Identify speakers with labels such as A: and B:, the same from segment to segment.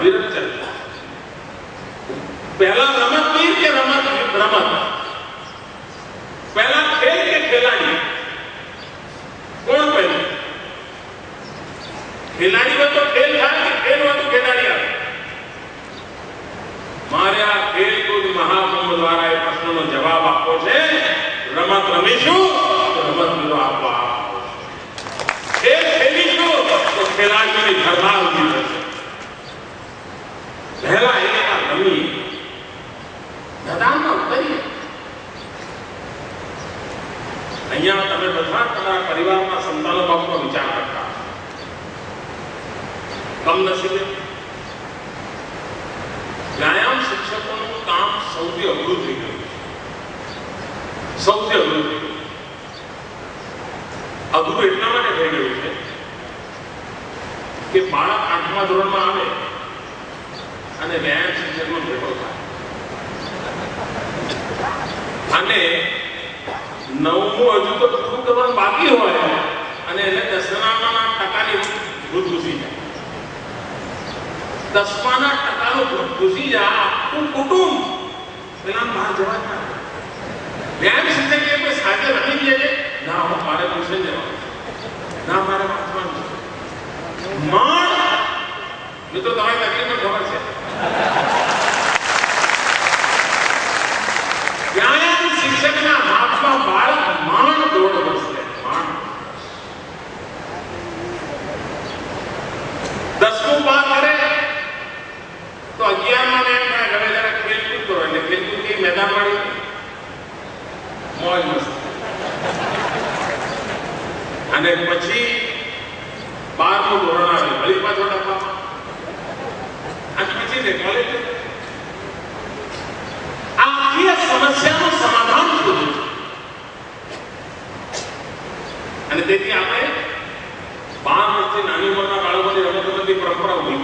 A: અવિરત ચર્ચા. પહેલા રમતવીર કે રમત? પહેલા ખેલ કે ખેલાડી? કોણ પહેલું? ખેલાડી હોય તો ખેલ થાય કે ખેલ હોય તો ખેલાડી આવે? મારે આ ખેલકૂદ મહાકુંભ દ્વારા એ પ્રશ્નનો જવાબ આપવો છે. રમત રમીશું તો રમતવીરો આપવા આપો, ખેલ ખેલીશું તો ખેલાડીઓની ધરમાર ઉભી થશે. પહેલા એક રમી મેદાનમાં ઉતરીએ. અહીંયા તમે બધા તમારા પરિવારના સંતાનો બાબતનો વિચાર કરતા કમનસીબે વ્યાયામ શિક્ષકોનું કામ સૌથી અઘરું થઈ ગયું છે. સૌથી અઘરું થઈ ગયું. અઘરું એટલા માટે થઈ ગયું છે કે બાળક 8મા ધોરણમાં આવે અને વ્યાયામ શિક્ષકનો ભેટો થાય અને 9મું હજુ તો પૂરું કરવાનું બાકી હોય અને એને 10ના ટકાની ભૂત ઘૂસી જાય. 10ના ટકાનો ભૂત ઘૂસી જાય. આખું કુટુંબ પેલા બહાર જવા થાય. વ્યાયામ શિક્ષક કોઈ સાથે રમી લે છે, ના હું મારે ટ્યુશન જવાનું, ના મારે વાંચવાનું છે. મિત્રો તમારી તકલીફ ખબર છે. વ્યાયામ શિક્ષકના હાથમાં બાળક માંડ દોડ વર્ષે 10મું પાસ કરે તો 11માં એમ થાય હવે જરા ખેલકૂદ કરો, એટલે ખેલકૂદ કે મેદાન વાળી મોજ મસ્તી. અને પછી 12મું ધોરણ આવે વળી પાછો ડબ્બામાં અને પછી તે કોલેજ. આ સમસ્યાનું સમાધાન શોધવું છે. અને તેથી આપણે 12 વર્ષથી નાની ઉંમરના બાળકોની રમતગમતની પરંપરા ઉભી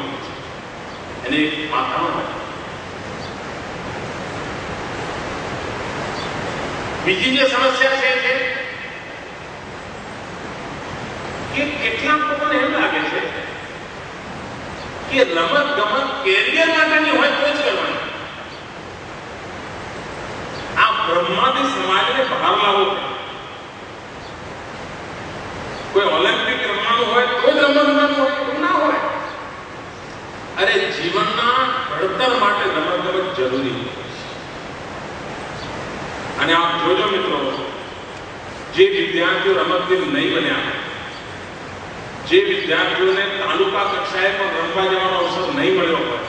A: કરી છે. એને માથામાં બીજી જે સમસ્યા છે કે કેટલાક લોકોને એમ લાગે છે કે રમત ગમત કેરિયર માટેની હોય તો જ કરવાની. આ બ્રહ્માદી સમાજને બહાર લાવવો પડે. કોઈ ઓલિમ્પિક રમવાનું હોય તો જ રમત રમવાનું હોય તો ના હોય. અરે જીવનના ઘડતર માટે રમત ગમત જરૂરી છે. અને આપ જોજો મિત્રો, જે વિદ્યાર્થીઓ રમતવીર નહીં બન્યા, જે વિદ્યાર્થીઓને તાલુકા કક્ષાએ પણ રમવા જવાનો અવસર નહીં મળ્યો હોય,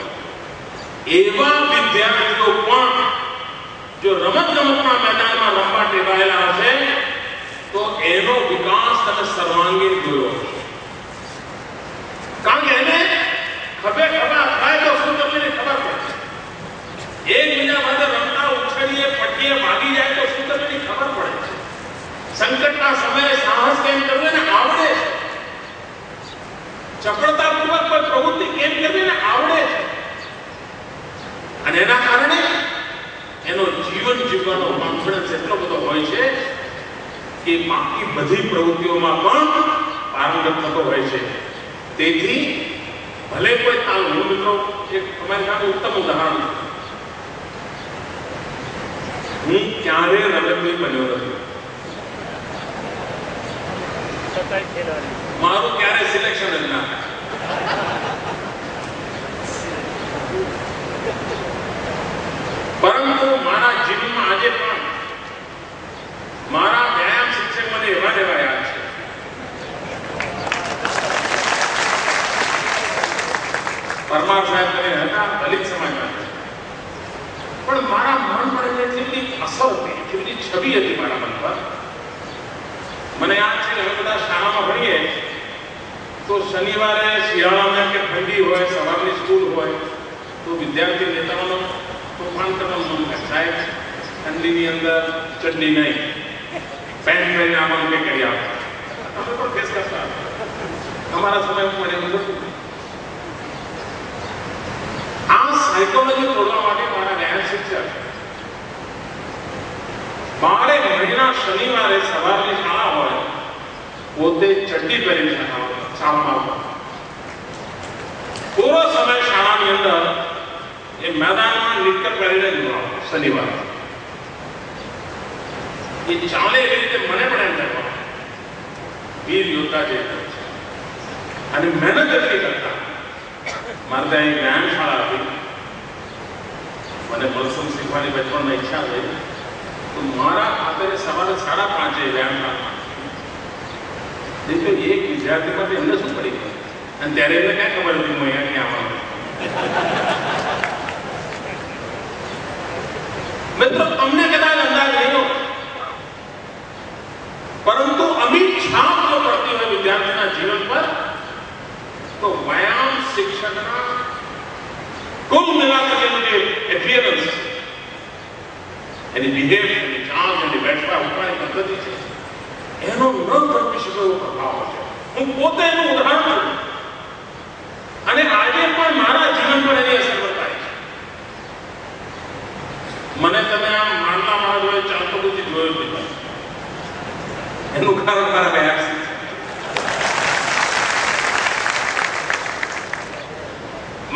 A: એવા વિદ્યાર્થીઓ પણ જો રમતગમતના મેદાનમાં રમવા ટેવાયેલા હશે તો એનો વિકાસ તમે સર્વાંગીણ જોયો હશે. કારણ કે એને ખબર થાય તો શું તમને ખબર પડે. એકબીજા માટે રમતા ઉછળીએ પટીએ ભાગી જાય તો શું તમને ખબર પડે. સંકટના સમયે સાહસ કેમ કરવું એને આવડે છે. ચપળતાપૂર્વક કોઈ પ્રવૃત્તિ કેમ કરવી એને આવડે છે. અને એના કારણે એનો જીવન જીવવાનો કોન્ફિડન્સ એટલો બધો હોય છે કે બાકી બધી પ્રવૃત્તિઓમાં પણ પારંગત થતો હોય છે. તેથી ભલે કોઈ તાલું, હું મિત્રો એક તમારી સામે ઉત્તમ ઉદાહરણ છું. હું ક્યારે રમતવીર બન્યો નથી. મારું ક્યારે સિલેક્શન જ ના થાય. પરંતુ મારા જીવનમાં આજે પણ મારા વ્યાયામ શિક્ષક મને એવા યાદ છે. પરમાર સાહેબ કરીને હતા, દલિત સમાજના. પણ મારા મન પર એટલી અસર હતી, એટલી છબી હતી મારા મન પર. મને યાદ છે કે હવે બધા શાળામાં ભણીએ તો શનિવારે શિયાળામાં કે ઠંડી હોય, સવારની સ્કૂલ હોય તો વિદ્યાર્થી નેતાઓનો તોફાન કરવાનું મન થાય. સાહેબ ઠંડીની અંદર ચટણી નહીં, પેન્ટ પહેરીને આમાં કંઈ કરી આવે. અમે પણ ફેસ કરતા અમારા સમયમાં મને એવું હતું. આ સાયકોલોજી તોડવા માટે મારા વ્યાયામ શિક્ષક 12 મહિના શનિવારે સવારની શાળા હોય પોતે ચડ્ડી પહેરીને શાળામાં પૂરો સમય શાળાની અંદર मैदाનમાં નીકળ પહેરીને શનિવાર એ ચાલે એવી રીતે મને પણ એમ થાય વીર યોદ્ધા જે અને મહેનત એટલી કરતા. મારે ત્યાં એક વ્યાયામશાળા હતી. મને મલસમ શીખવાની બચપણમાં ઈચ્છા થઈ તો મારા ખાતરે સવારે 5:30 વ્યાયામશાળામાં એક વિદ્યાર્થી માટે એમને શું પડી ગયું અને ત્યારે એમને ક્યાં ખબર હતી હું અહીંયા આવવાનું. મિત્રો તમને કદાચ અંદાજ નહીં હોય પરંતુ અમિત છાપ જો પડતી હોય વિદ્યાર્થીના જીવન પર તો વ્યાયામ શિક્ષકના કુલ મિલાकर જે એપિયરન્સ એની બિહેવિયર એની ચાલ એની બેઠવા ઉઠવાની પદ્ધતિ છે એનો ન કરી શકે એવો પ્રભાવ છે. હું પોતે એનું ઉદાહરણ છું અને આજે પણ મારા જીવન પર એની અસર બતાય છે. મને તમે આમ માનતા માણસ હોય ચાલતો બધી જોયું નથી એનું કારણ મારા વ્યાયામ છે.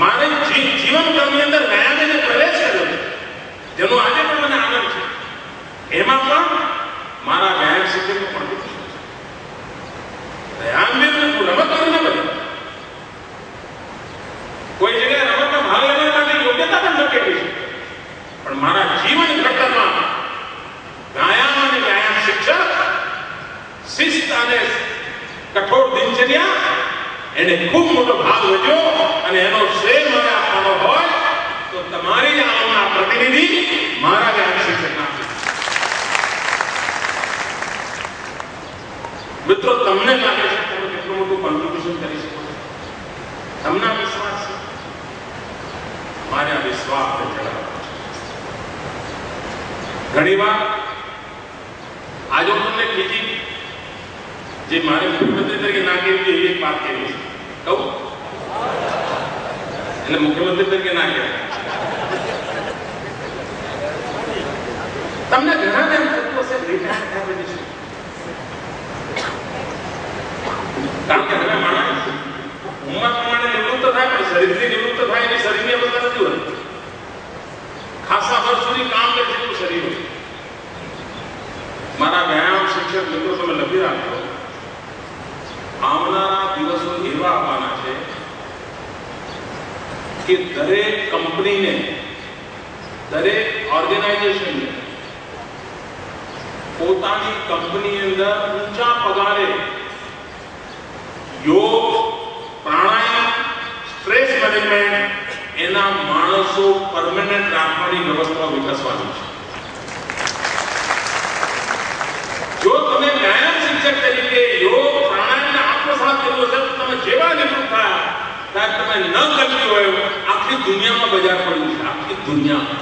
A: મારે જીવન ક્રમની અંદર વ્યાયામ એને પ્રવેશ કર્યો જેનો આજે પણ મને આનંદ છે. એમાં પણ મારા વ્યાયામ શિક્ષકનું કોન્ટ્રીબ્યુશન છે. વ્યાયામ રમત કરીને બની કોઈ જગ્યાએ રમતમાં ભાગ લેવા માટે યોગ્યતા પણ ન કેળવી છે પણ મારા જીવન ઘડતરમાં વ્યાયામ અને વ્યાયામ શિક્ષક શિસ્ત અને કઠોર દિનચર્યા એને ખૂબ મોટો ભાગ ભજ્યો અને એનો શ્રેય મારે આપવાનો હોય તો તમારી આમના પ્રતિનિધિ મારા વ્યાયામ શિક્ષકના. મિત્રો તમને લાગે છે તમે કેટલું મોટું કોન્ટ્રીબ્યુશન કરી શકો છો? તમને વિશ્વાસ છે? મારે આ વિશ્વાસને જણાવવાનો છે. ઘણી વાર આજે હું તમને કીધી જે મારે મુખ્યમંત્રી તરીકે ના કહેવી જોઈએ એક વાત કહેવી છે કહું એટલે મુખ્યમંત્રી તરીકે ના કહેવાય. તમને ઘણા એમ થતું હશે રિટાયર થયા પછી શું? કારણ કે હવે માણસ ઉંમર પ્રમાણે નિવૃત્ત થાય પણ શરીરથી નિવૃત્ત થાય એની શરીરની અવસ્થા નથી હોતી. ખાસા વર્ષ સુધી કામ કરે છે એટલું શરીર હોય. મારા વ્યાયામ શિક્ષક મિત્રો તમે લખી રાખો આવનારા દિવસો એવા આવવાના છે કે દરેક કંપનીને દરેક ઓર્ગેનાઇઝેશનને પોતાની કંપની અંદર ઊંચા પગારે યોગ પ્રાણાયામ સ્ટ્રેસ મેનેજમેન્ટ એના માણસો પરમેનન્ટ રાખવાની વ્યવસ્થા વિકસવાની છે. જો તમે વ્યાયામ શિક્ષક તરીકે યોગ પ્રાણાયામને આત્મસાત કર્યો છે તો તમે જેવા નિવૃત્ત થયા ત્યારે તમે ન કરતી હોય આખી દુનિયામાં બજાર પડ્યું છે. આખી દુનિયા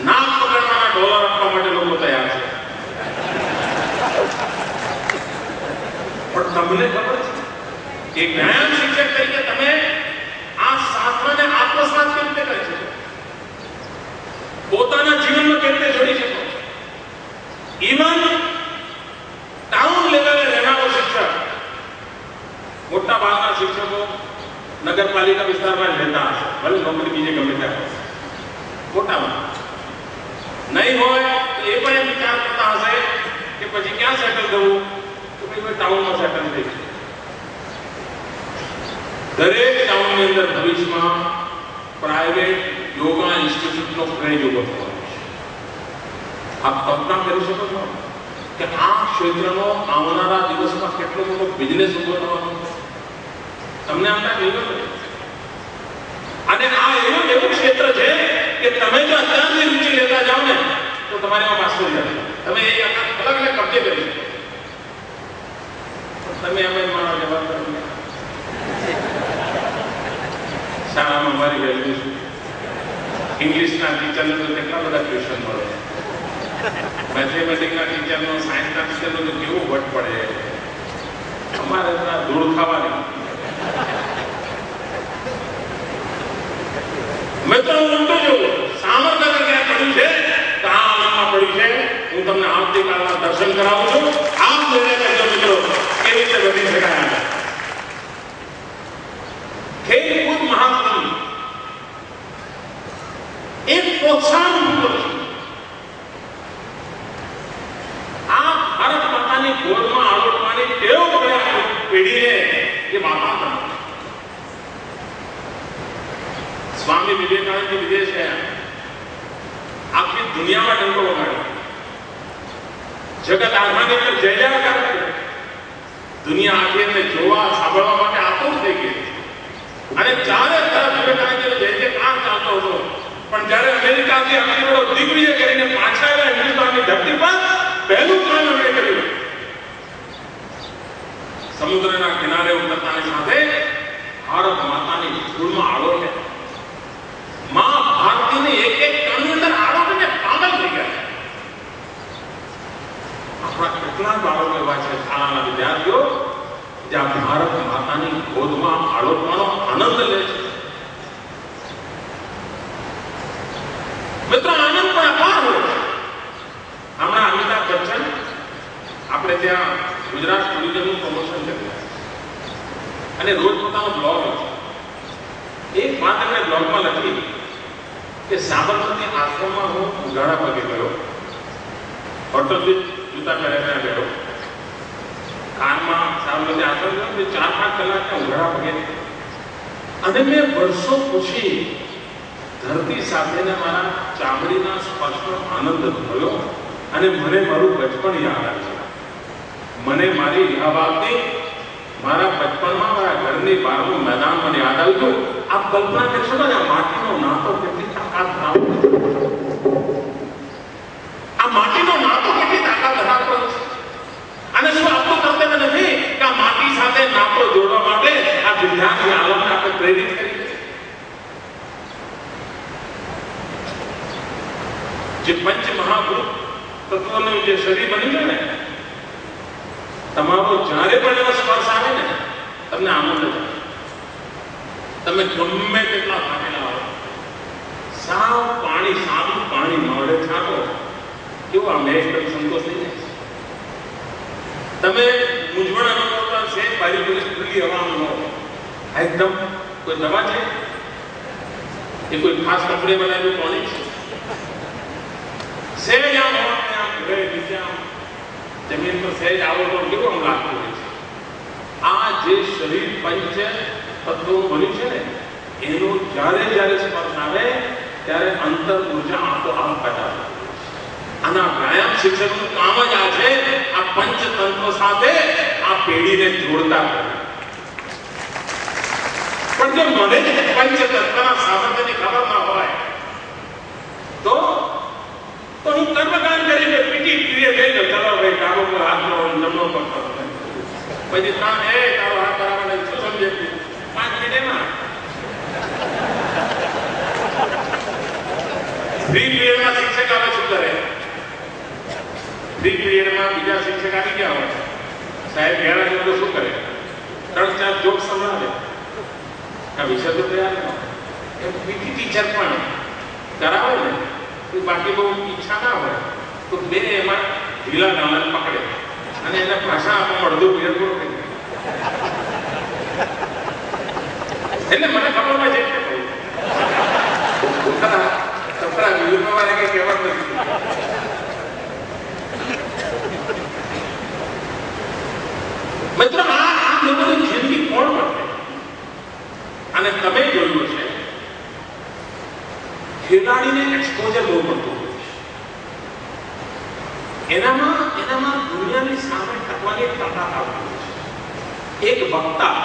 A: નાક પકડવાના ડોલર આપવા માટે લોકો તૈયાર છે પણ તમને ખબર છે કે વ્યાયામ શિક્ષક તરીકે તમે આ શાસ્ત્રને આત્મસાત કેવી રીતે કરી શકો? પોતાના જીવનમાં કેવી રીતે જોડી શકો? ઇવન ટાઉન લેવલે રહેનારો શિક્ષક મોટા ભાગના શિક્ષકો નગરપાલિકા વિસ્તારમાં રહેતા હશે ભલે નોકરી બીજે ગમે ત્યાં મોટા ભાગ નહીં હોય તો એ પણ એમ વિચાર કરતા હશે કે પછી ક્યાં સેટલ થવું તો ભાઈ ટાઉનમાં સેટલ થઈ છે. દરેક ટાઉનની અંદર ભવિષ્યમાં પ્રાઇવેટ યોગા ઇન્સ્ટિટ્યૂટનો ક્રેઝ ઉભો થવાનો છે. આપ કલ્પના કરી શકો છો કે આ ક્ષેત્રનો આવનારા દિવસમાં કેટલો મોટો બિઝનેસ ઉભો થવાનો છે? તમને આમ નહીં ખબર? અને આ એવું ક્ષેત્ર છે કે તમે જો અત્યારની રુચિ લેતા જાઓ ને તો તમારીમાં માસ્ટરી આવે. તમે એ અલગ અલગ કબજે કરી શકો. તમે એમ મારા જવાબ શાળામાં મારી વેલ્યુ શું? ઇંગ્લિશના ટીચરને તો કેટલા બધા ટ્યુશન મળે, મેથેમેટિક્સના ટીચરનો, સાયન્સના ટીચરનો તો કેવું વટ પડે. અમારે ધૂળ ખાવાની. મિત્રો ઉલટું જોવું સામર્થ્ય ક્યાં પડ્યું છે તો આ આનંદમાં પડ્યું છે. હું તમને આવતીકાલના દર્શન કરાવું છું. આમ નિર્ણય કરજો મિત્રો કેવી રીતે બની શકાય. ખેલકૂદ મહાકુંભ સ્વામી વિવેકાનંદ વિદેશ ગયા, આખી દુનિયામાં ડંકો વગાડ્યો, જગત આખાને જય જયકાર કર્યો, દુનિયા આખી એમને જોવા સાંભળવા માટે આતુર થઈ ગઈ. અને ચારે તરફ વિવેકાનંદનો જય જયકાર ચાલતો હતો. પણ જ્યારે અમેરિકાથી આટલો દિગ્વિજય કરીને પાછા આવ્યા હિન્દુસ્તાનની ધરતી પર, પહેલું કામ એમણે કર્યું, સમુદ્રના કિનારે ઉતરતાની સાથે ભારત માતાની ધૂળમાં આળો લે. માં ભારતીની એક એક કણની અંદર આળો લઈને પાગલ થઈ ગયા. આપણા કેટલા બાળકો એવા છે, શાળાના વિદ્યાર્થીઓ, જ્યાં ભારત માતાની ગોદમાં આળોટવાનો આનંદ લે છે. મિત્રો, આનંદ પણ અપાર હોય છે. હમણાં અમિતાભ બચ્ચન આપણે ત્યાં ગુજરાત ટુરિઝમનું પ્રમોશન કરી રહ્યા છે અને રોજ પોતાનો બ્લોગ લખે. એક વાત એમણે બ્લોગમાં લખી કે સાબરમતી આશ્રમમાં હું ઉઘાડા પગે ગયો, હોટલથી જૂતા પહેરીને ગયો, કારમાં સાબરમતી આશ્રમ ગયો, 4-5 કલાકના ઉઘાડા પગે, અને મેં વર્ષો પછી ધરતી સાથેના મારા ચામડીના સ્પર્શનો આનંદ થયો અને મને મારું બચપન યાદ આવ્યું. મને મારી ઇલાહાબાદની મારા બચપનમાં મારા ઘરની બહારનું મેદાન મને યાદ આવ્યું. આપ કલ્પના કરશો ને, આ માટીનો નાતો કેટલી તાકાત ધરાવતો છે. આ માટીનો નાતો કેટલી તાકાત ધરાવતો છે. અને શું આપણું કર્તવ્ય નથી કે આ માટી સાથે નાતો જોડવા માટે આ વિદ્યાર્થી આલમને આપણે પ્રેરિત કરી? જે પંચ મહાભૂત તત્વોનું જે શરીર બન્યું છે ને, તમારો જ્યારે પણ એનો સ્પર્શ આવે ને, તમને આનંદ થાય. તમે ગમે તેટલા થાકેલા હોય, સાવ પાણી, સાદું પાણી મોઢે છાંટો, કેવું આમ એકદમ સંતોષ થઈ જાય. તમે મૂંઝવણ અનુભવતા છે, બારી બારી ખુલ્લી હવા અનુભવો, એકદમ કોઈ દવા છે એ કોઈ ખાસ કંપની બનાવેલું ટોનિક છે, સહેજ આમ ઘરે નીચે આમ જમીન પર સહેજ આવો તો કેવું આમ લાગતું હોય છે. આ જે શરીર પંચ તત્વો બન્યું છે ને, એનો જ્યારે જ્યારે સ્પર્શ આવે ત્યારે અંતર ઉર્જા આપોઆપ પેદા થાય. આના વ્યાયામ શિક્ષકનું કામ જ આ છે, આ પંચતંત્ર સાથે આ પેઢીને જોડતા કરે. પણ જો મને પંચતંત્રના સામર્થ્યની ખબર ના હોય તો હું કર્મકાંડ કરીને પીટી પ્રિય થઈ ગયો. ચાલો ભાઈ, કારો પર હાથ લો, જમણો પર કરો, પછી તારો હાથ બરાબર નહીં, શું સમજે 5 મિનિટ એમાં. ફ્રી પીરિયડમાં શિક્ષક આવે શું કરે? ફ્રી પીરિયડમાં બીજા શિક્ષક આવી ગયા હોય, સાહેબ ઘેરા છે તો શું કરે? 3-4 જોક સંભળાવે. આ વિષય તો તૈયાર ન હોય. એમ પીટી ટીચર પણ કરાવે ને, બાકી બહુ ઈચ્છા ના હોય તો બે એમાં ઢીલા ડાળાને પકડે અને એને ભાષા આપવામાં અડધો પીરિયડ પૂરો થઈ જાય. એટલે મને ખબર હોય છે કે કહેવા નથી. મિત્રો, આ લોકોની જિંદગી કોણ બને? અને તમે જોયું છે, ખેલાડીને એક્સપોઝર બહુ પડતું હોય છે. એનામાં દુનિયાની સામે ટકવાની તાકાત આવતી હોય છે. એક વક્તા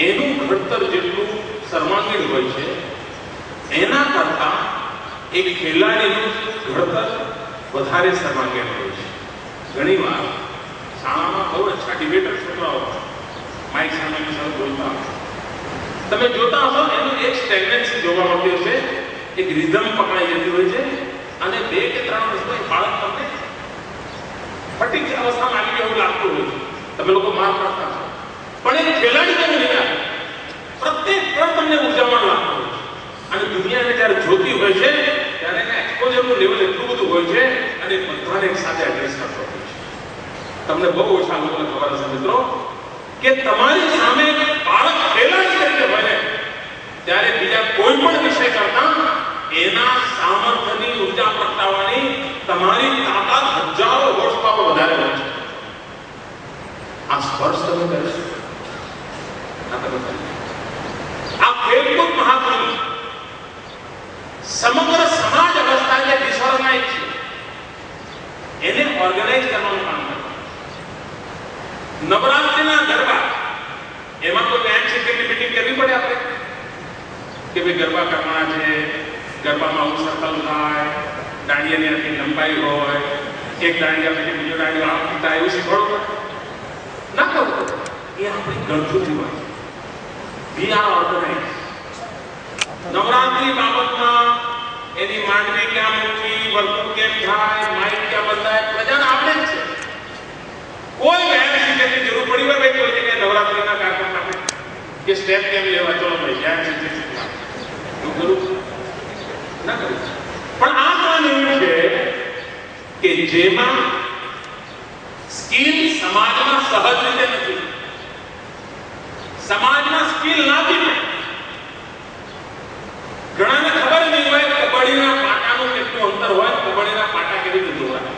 A: એનું ઘડતર જેટલું સર્વાંગીણ હોય છે, એના કરતા એક ખેલાડીનું ઘડતર વધારે સર્વાંગીણ હોય છે. ઘણી વાર શાળામાં બહુ અચ્છા ડિબેટર છોકરાઓ માઇક સામે બોલતા તમે જોતા હશો, એનું એક સ્ટેગ્નન્સી જોવા મળતી હશે, એક રિધમ પકડાઈ જતી હોય છે અને 2 કે 3 વર્ષમાં એ બાળક તમને ફટીક અવસ્થામાં આવી એવું લાગતું હોય છે. તમે લોકો માર કરતા છો, પણ એક ખેલાડી તમે નહીં, પ્રત્યેક પળ તમને ઉર્જામાં લાગતું હોય છે. અને દુનિયાને જ્યારે જોતી હોય છે ત્યારે એના એક્સપોઝરનું લેવલ એટલું બધું હોય છે અને બધાને એક સાથે એડ્રેસ કરતો હોય છે. તમને બહુ ઓછા લોકોને ખબર હશે મિત્રો કે તમારી સામે બાળક ખેલાડી તરીકે બને ત્યારે બીજા કોઈ પણ વિષય કરતા એના સામર્થ્યની ઉર્જા પ્રગટાવવાની તમારી તાકાત હજારો વર્ષ પાછળ વધારે હોય છે. આ સ્પર્શ તમે કરશો, આ ખેલ સમગ્ર સમાજ અવસ્થા જે ડિસઓર્ગનાઇઝ છે એને ઓર્ગેનાઇઝ કરવાનું કામ કરે. નવરાત્રિના ગરબા એમાં તો ટાઈમ સેક્રેટરી મીટિંગ કરવી પડે આપણે કે ભાઈ ગરબા કરવાના છે, ગરબામાં આવું સર્કલ થાય, દાંડિયાની આટલી લંબાઈ હોય, એક દાંડિયા પછી બીજો દાંડિયો આમ થાય, એવું શીખવાડવું પડે ના કરવું પડે. એ આપણી ગળથુથી હોય. We are organise. નવરાત્રિ બાબતમાં એની માંડવી ક્યાં મૂકવી, વર્તુળ કેમ થાય, માઇક ક્યાં બંધાય, પ્રજાને આપણે જ છે. કોઈ બહેન શીખવાની જરૂર પડી હોય ભાઈ કોઈ જગ્યાએ નવરાત્રિના કાર્યક્રમ આપણે કે સ્ટેપ કેમ લેવા, ચલો ભાઈ જ્યાં શીખવા એવું કરું ના કરું. પણ આ કામ એવું છે કે જેમાં સ્કિલ સમાજમાં સહજ રીતે નથી. સમાજમાં સ્કિલ ના બી ઘણાને ખબર નહીં હોય કબડ્ડીના પાટાનું કેટલું અંતર હોય, કબડ્ડીના પાટા કેવી રીતે દોરાય,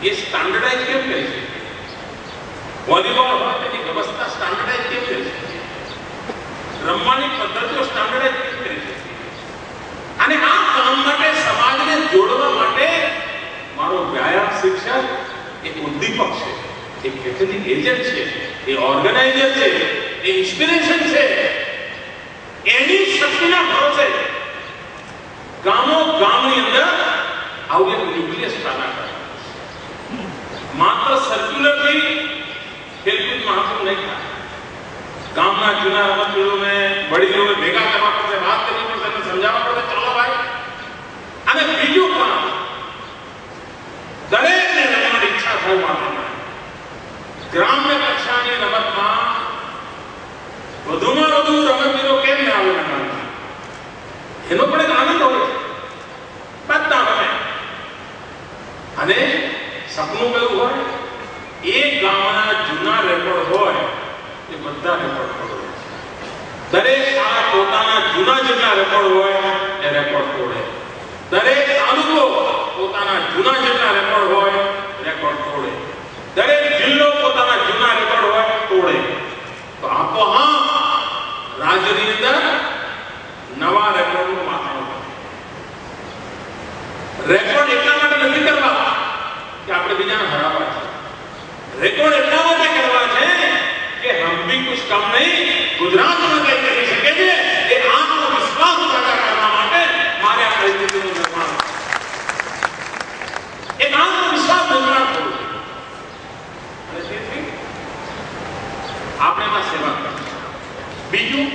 A: એ સ્ટાન્ડર્ડાઇઝ કેમ કરી છે. વોલીબોલ હોય તેની વ્યવસ્થા સ્ટાન્ડર્ડાઇઝ કેમ કરી છે, રમવાની પદ્ધતિઓ સ્ટાન્ડર્ડાઇઝ કેમ કરી છે. અને આ કામ માટે સમાજને જોડવા માટે મારો વ્યાયામ શિક્ષક એક ઉદ્દીપક છે, એક કેથલિક એજન્ટ છે, એ ઓર્ગેનાઇઝર છે, એ ઇન્સ્પિરેશન છે. એની શક્તિના ભરોસે ગામો ગામની અંદર આવું એક ન્યુક્લિયસ પેદા કરે. માત્ર સર્ક્યુલરથી ખેલકૂદ મહાકુંભ નહીં થાય. ગામના જૂના રમતવીરોને વડીલોને ભેગા કરવા પડશે, વાત કરવી પડશે, સમજાવવા પડશે, ચાલો ભાઈ. અને બીજું કામ દરેકને રમવાની ઈચ્છા થવા માટે ગ્રામ્ય કક્ષાની રમતમાં વધુમાં વધુ રમતવીરો કેમ ના આવે એનો પણ એક આનંદ હોય છે. બધા રમે અને સપનું કયું હોય, એક ગામના જૂના રેકોર્ડ હોય એ બધા રેકોર્ડ તોડે. દરેક શાળા પોતાના જૂના જેટલા રેકોર્ડ હોય એ રેકોર્ડ તોડે. દરેક તાલુકો પોતાના જૂના જેટલા રેકોર્ડ હોય રેકોર્ડ તોડે. દરેક જિલ્લો પોતાના જૂના રેકોર્ડ હોય તોડે. તો આપો હા રાજ્યની અંદર નવા રેકોર્ડનું વાતાવરણ. રેકોર્ડ એટલા માટે નથી કરવા કે આપણે બીજાને હરાવવા છે. રેકોર્ડ એટલા માટે કરવા છે કે હમ ભી કુછ કમ નહીં, ગુજરાતમાં કંઈ કરી શકે છે. એ આત્મવિશ્વાસ પેદા કરવા માટે મારે આ પરિસ્થિતિનું નિર્માણ, એક આત્મવિશ્વાસ નિર્માણ કરવું છે. અને તેથી આપણે એમાં સેવા કરવી. બીજું,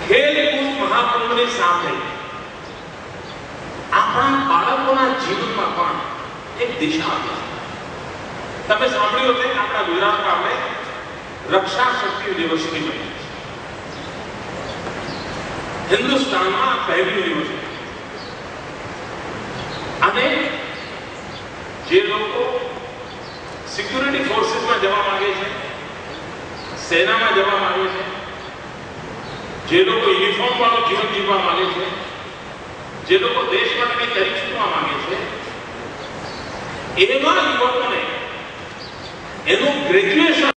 A: ખેલકૂદ મહાકુંભની સાથે આપણા બાળકોના જીવનમાં પણ એક દિશા આપી. તમે સાંભળ્યું હશે આપણા ગુજરાતમાં આપણે રક્ષા શક્તિ યુનિવર્સિટી બની છે. હિન્દુસ્તાનમાં પહેલી યુનિવર્સિટી. અને જે લોકો સિક્યુરિટી ફોર્સીસમાં જવા માંગે છે, સેનામાં જવા માંગે છે, જે લોકો યુનિફોર્મ વાળું જીવન જીવવા માંગે છે, જે લોકો દેશ માટે કંઈ કરી છૂટવા માંગે છે, એવા યુવકોને એનું ગ્રેજ્યુએશન